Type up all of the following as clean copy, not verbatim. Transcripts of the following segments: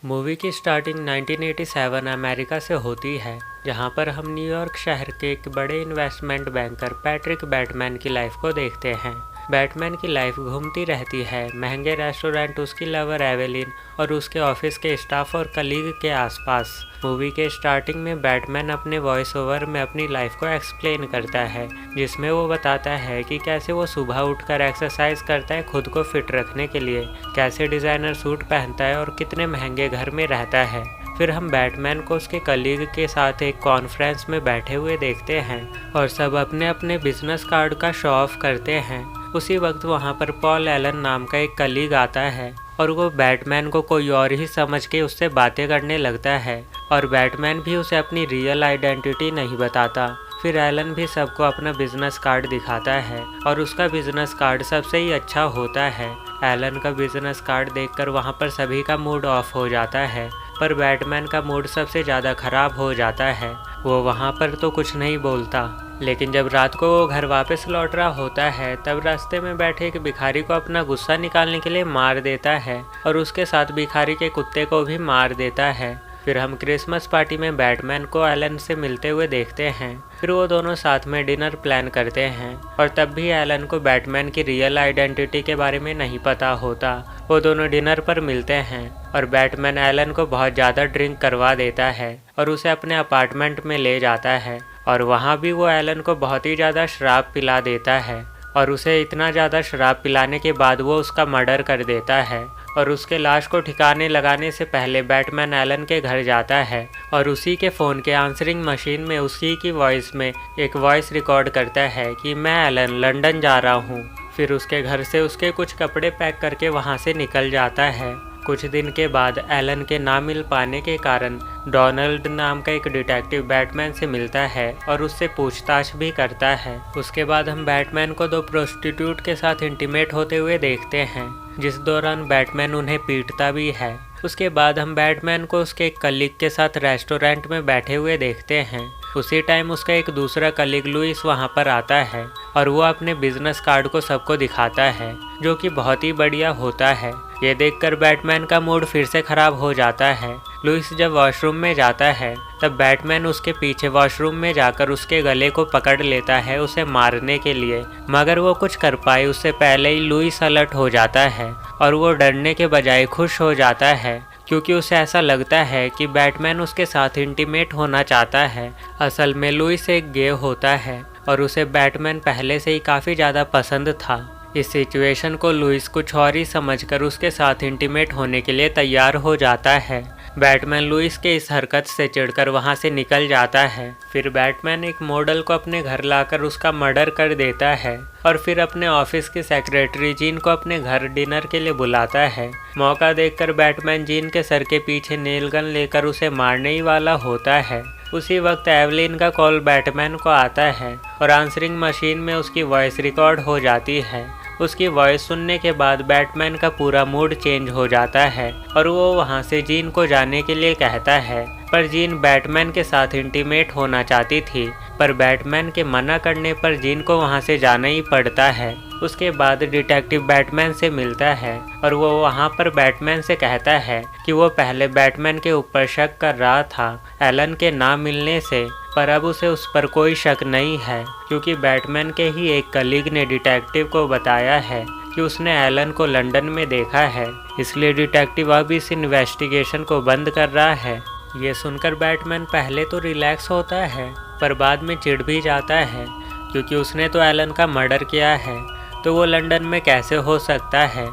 Movie की starting 1987 America से होती है, जहां पर हम न्यूयॉर्क शहर के एक बड़े इन्वेस्टमेंट बैंकर पैट्रिक बैटमैन की लाइफ को देखते हैं। बैटमैन की लाइफ घूमती रहती है महंगे रेस्टोरेंट, उसकी लवर एवेलिन और उसके ऑफिस के स्टाफ और कलीग के आसपास। मूवी के स्टार्टिंग में बैटमैन अपने वॉइस ओवर में अपनी लाइफ को एक्सप्लेन करता है, जिसमें वो बताता है कि कैसे वो सुबह उठकर एक्सरसाइज करता है खुद को फिट रखने के लिए, कैसे डिज़ाइनर सूट पहनता है और कितने महंगे घर में रहता है। फिर हम बैटमैन को उसके कलीग के साथ एक कॉन्फ्रेंस में बैठे हुए देखते हैं और सब अपने अपने बिजनेस कार्ड का शो ऑफ करते हैं। उसी वक्त वहाँ पर पॉल एलन नाम का एक कलीग आता है और वो बैटमैन को कोई और ही समझ के उससे बातें करने लगता है और बैटमैन भी उसे अपनी रियल आइडेंटिटी नहीं बताता। फिर एलन भी सबको अपना बिजनेस कार्ड दिखाता है और उसका बिजनेस कार्ड सबसे ही अच्छा होता है। एलन का बिजनेस कार्ड देखकर वहाँ पर सभी का मूड ऑफ हो जाता है, पर बैटमैन का मूड सबसे ज़्यादा ख़राब हो जाता है। वो वहाँ पर तो कुछ नहीं बोलता, लेकिन जब रात को वो घर वापस लौट रहा होता है तब रास्ते में बैठे एक भिखारी को अपना गुस्सा निकालने के लिए मार देता है और उसके साथ भिखारी के कुत्ते को भी मार देता है। फिर हम क्रिसमस पार्टी में बैटमैन को एलन से मिलते हुए देखते हैं। फिर वो दोनों साथ में डिनर प्लान करते हैं और तब भी एलन को बैटमैन की रियल आइडेंटिटी के बारे में नहीं पता होता। वो दोनों डिनर पर मिलते हैं और बैटमैन एलन को बहुत ज़्यादा ड्रिंक करवा देता है और उसे अपने अपार्टमेंट में ले जाता है और वहाँ भी वो एलन को बहुत ही ज़्यादा शराब पिला देता है और उसे इतना ज़्यादा शराब पिलाने के बाद वो उसका मर्डर कर देता है। और उसके लाश को ठिकाने लगाने से पहले बैटमैन एलन के घर जाता है और उसी के फ़ोन के आंसरिंग मशीन में उसी की वॉइस में एक वॉइस रिकॉर्ड करता है कि मैं एलन लंदन जा रहा हूँ। फिर उसके घर से उसके कुछ कपड़े पैक करके वहाँ से निकल जाता है। कुछ दिन के बाद एलन के ना मिल पाने के कारण डोनाल्ड नाम का एक डिटेक्टिव बैटमैन से मिलता है और उससे पूछताछ भी करता है। उसके बाद हम बैटमैन को दो प्रोस्टिट्यूट के साथ इंटीमेट होते हुए देखते हैं, जिस दौरान बैटमैन उन्हें पीटता भी है। उसके बाद हम बैटमैन को उसके एक कलीग के साथ रेस्टोरेंट में बैठे हुए देखते हैं। उसी टाइम उसका एक दूसरा कलीग लुइस वहाँ पर आता है और वो अपने बिजनेस कार्ड को सबको दिखाता है, जो कि बहुत ही बढ़िया होता है। ये देखकर बैटमैन का मूड फिर से ख़राब हो जाता है। लुइस जब वॉशरूम में जाता है तब बैटमैन उसके पीछे वॉशरूम में जाकर उसके गले को पकड़ लेता है उसे मारने के लिए, मगर वो कुछ कर पाए उससे पहले ही लुइस अलर्ट हो जाता है और वो डरने के बजाय खुश हो जाता है, क्योंकि उसे ऐसा लगता है कि बैटमैन उसके साथ इंटीमेट होना चाहता है। असल में लुइस एक गे होता है और उसे बैटमैन पहले से ही काफ़ी ज़्यादा पसंद था। इस सिचुएशन को लुइस कुछ और ही समझकर उसके साथ इंटीमेट होने के लिए तैयार हो जाता है। बैटमैन लुइस के इस हरकत से चिढ़कर वहाँ से निकल जाता है। फिर बैटमैन एक मॉडल को अपने घर लाकर उसका मर्डर कर देता है और फिर अपने ऑफिस की सेक्रेटरी जीन को अपने घर डिनर के लिए बुलाता है। मौका देखकर बैटमैन जीन के सर के पीछे नेल गन लेकर उसे मारने ही वाला होता है। उसी वक्त एवलिन का कॉल बैटमैन को आता है और आंसरिंग मशीन में उसकी वॉइस रिकॉर्ड हो जाती है। उसकी वॉइस सुनने के बाद बैटमैन का पूरा मूड चेंज हो जाता है और वो वहाँ से जीन को जाने के लिए कहता है, पर जीन बैटमैन के साथ इंटीमेट होना चाहती थी, पर बैटमैन के मना करने पर जीन को वहाँ से जाना ही पड़ता है। उसके बाद डिटेक्टिव बैटमैन से मिलता है और वो वहाँ पर बैटमैन से कहता है कि वो पहले बैटमैन के ऊपर शक कर रहा था एलन के ना मिलने से, पर अब उसे उस पर कोई शक नहीं है, क्योंकि बैटमैन के ही एक कलीग ने डिटेक्टिव को बताया है कि उसने एलन को लंदन में देखा है। इसलिए डिटेक्टिव अब इस इन्वेस्टिगेशन को बंद कर रहा है। ये सुनकर बैटमैन पहले तो रिलैक्स होता है, पर बाद में चिढ़ भी जाता है, क्योंकि उसने तो एलन का मर्डर किया है, तो वो लंदन में कैसे हो सकता है।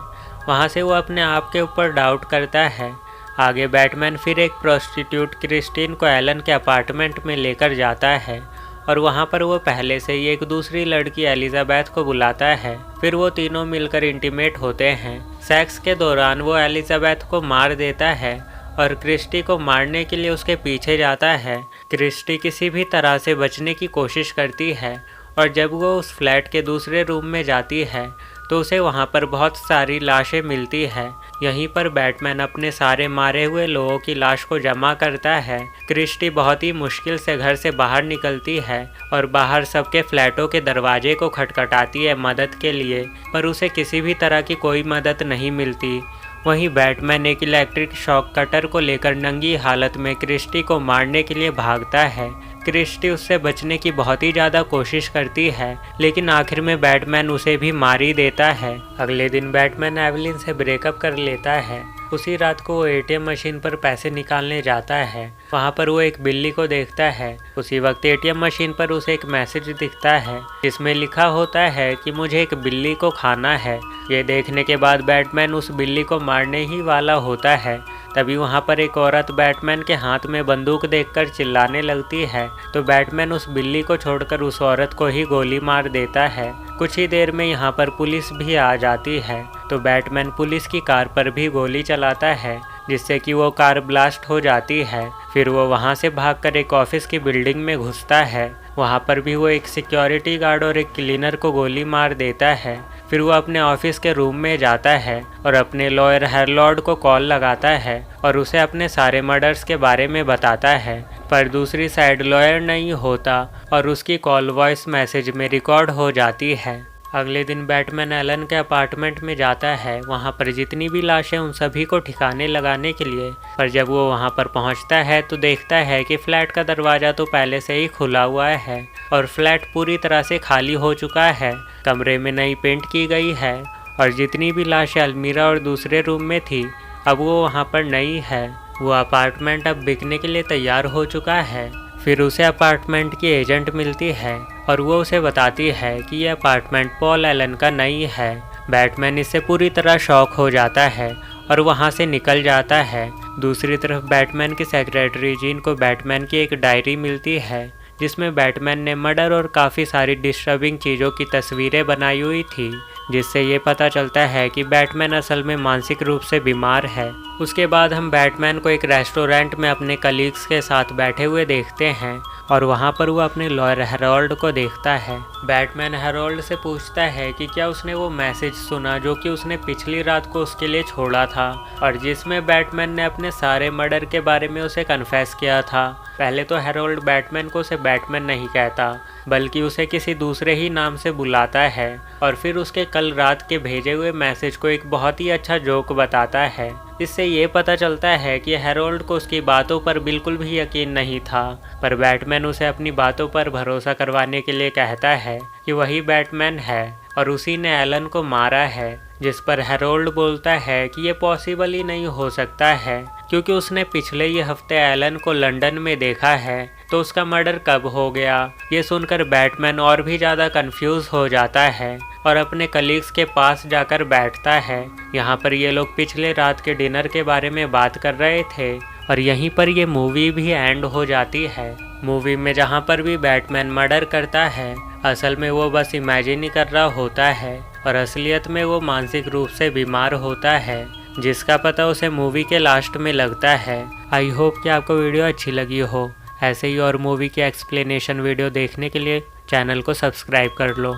वहाँ से वो अपने आप के ऊपर डाउट करता है। आगे बैटमैन फिर एक प्रोस्टिट्यूट क्रिस्टीन को एलन के अपार्टमेंट में लेकर जाता है और वहाँ पर वो पहले से ही एक दूसरी लड़की एलिजाबेथ को बुलाता है। फिर वो तीनों मिलकर इंटीमेट होते हैं। सेक्स के दौरान वो एलिजाबेथ को मार देता है और क्रिस्टी को मारने के लिए उसके पीछे जाता है। क्रिस्टी किसी भी तरह से बचने की कोशिश करती है और जब वो उस फ्लैट के दूसरे रूम में जाती है तो उसे वहाँ पर बहुत सारी लाशें मिलती है। यहीं पर बैटमैन अपने सारे मारे हुए लोगों की लाश को जमा करता है। क्रिस्टी बहुत ही मुश्किल से घर से बाहर निकलती है और बाहर सबके फ्लैटों के दरवाजे को खटखटाती है मदद के लिए, पर उसे किसी भी तरह की कोई मदद नहीं मिलती। वहीं बैटमैन एक इलेक्ट्रिक शॉक कटर को लेकर नंगी हालत में क्रिस्टी को मारने के लिए भागता है। क्रिस्टी उससे बचने की बहुत ही ज़्यादा कोशिश करती है, लेकिन आखिर में बैटमैन उसे भी मार ही देता है। अगले दिन बैटमैन एवलिन से ब्रेकअप कर लेता है। उसी रात को वो एटीएम मशीन पर पैसे निकालने जाता है। वहाँ पर वो एक बिल्ली को देखता है। उसी वक्त एटीएम मशीन पर उसे एक मैसेज दिखता है जिसमें लिखा होता है कि मुझे एक बिल्ली को खाना है। ये देखने के बाद बैटमैन उस बिल्ली को मारने ही वाला होता है। तभी वहाँ पर एक औरत बैटमैन के हाथ में बंदूक देखकर चिल्लाने लगती है, तो बैटमैन उस बिल्ली को छोड़कर उस औरत को ही गोली मार देता है। कुछ ही देर में यहाँ पर पुलिस भी आ जाती है, तो बैटमैन पुलिस की कार पर भी गोली चलाता है, जिससे कि वो कार ब्लास्ट हो जाती है। फिर वो वहाँ से भागकर एक ऑफिस की बिल्डिंग में घुसता है। वहाँ पर भी वो एक सिक्योरिटी गार्ड और एक क्लीनर को गोली मार देता है। फिर वो अपने ऑफिस के रूम में जाता है और अपने लॉयर हेरलॉर्ड को कॉल लगाता है और उसे अपने सारे मर्डर्स के बारे में बताता है। पर दूसरी साइड लॉयर नहीं होता और उसकी कॉल वॉइस मैसेज में रिकॉर्ड हो जाती है। अगले दिन बैटमैन एलन के अपार्टमेंट में जाता है, वहाँ पर जितनी भी लाशें उन सभी को ठिकाने लगाने के लिए। पर जब वो वहाँ पर पहुँचता है तो देखता है कि फ्लैट का दरवाज़ा तो पहले से ही खुला हुआ है और फ्लैट पूरी तरह से खाली हो चुका है। कमरे में नई पेंट की गई है और जितनी भी लाशें अलमीरा और दूसरे रूम में थी अब वो वहाँ पर नहीं है। वो अपार्टमेंट अब बिकने के लिए तैयार हो चुका है। फिर उसे अपार्टमेंट की एजेंट मिलती है और वो उसे बताती है कि यह अपार्टमेंट पॉल एलन का नहीं है। बैटमैन इससे पूरी तरह शॉक हो जाता है और वहाँ से निकल जाता है। दूसरी तरफ बैटमैन की सेक्रेटरी जीन को बैटमैन की एक डायरी मिलती है जिसमें बैटमैन ने मर्डर और काफ़ी सारी डिस्टर्बिंग चीज़ों की तस्वीरें बनाई हुई थी, जिससे ये पता चलता है कि बैटमैन असल में मानसिक रूप से बीमार है। उसके बाद हम बैटमैन को एक रेस्टोरेंट में अपने कलीग्स के साथ बैठे हुए देखते हैं और वहाँ पर वो अपने लॉयर हेरोल्ड को देखता है। बैटमैन हेरोल्ड से पूछता है कि क्या उसने वो मैसेज सुना जो कि उसने पिछली रात को उसके लिए छोड़ा था और जिसमें बैटमैन ने अपने सारे मर्डर के बारे में उसे कन्फेस किया था। पहले तो हेरोल्ड बैटमैन को उसे बैटमैन नहीं कहता बल्कि उसे किसी दूसरे ही नाम से बुलाता है और फिर उसके कल रात के भेजे हुए मैसेज को एक बहुत ही अच्छा जोक बताता है। इससे ये पता चलता है कि हेरोल्ड को उसकी बातों पर बिल्कुल भी यकीन नहीं था, पर बैटमैन उसे अपनी बातों पर भरोसा करवाने के लिए कहता है कि वही बैटमैन है और उसी ने एलन को मारा है। जिस पर हेरोल्ड बोलता है कि ये पॉसिबल ही नहीं हो सकता है क्योंकि उसने पिछले ही हफ्ते एलन को लंदन में देखा है, तो उसका मर्डर कब हो गया। ये सुनकर बैटमैन और भी ज़्यादा कंफ्यूज हो जाता है और अपने कलीग्स के पास जाकर बैठता है। यहाँ पर ये लोग पिछले रात के डिनर के बारे में बात कर रहे थे और यहीं पर ये मूवी भी एंड हो जाती है। मूवी में जहाँ पर भी बैटमैन मर्डर करता है असल में वो बस इमेजिन ही कर रहा होता है और असलियत में वो मानसिक रूप से बीमार होता है, जिसका पता उसे मूवी के लास्ट में लगता है। आई होप कि आपको वीडियो अच्छी लगी हो। ऐसे ही और मूवी की एक्सप्लेनेशन वीडियो देखने के लिए चैनल को सब्सक्राइब कर लो।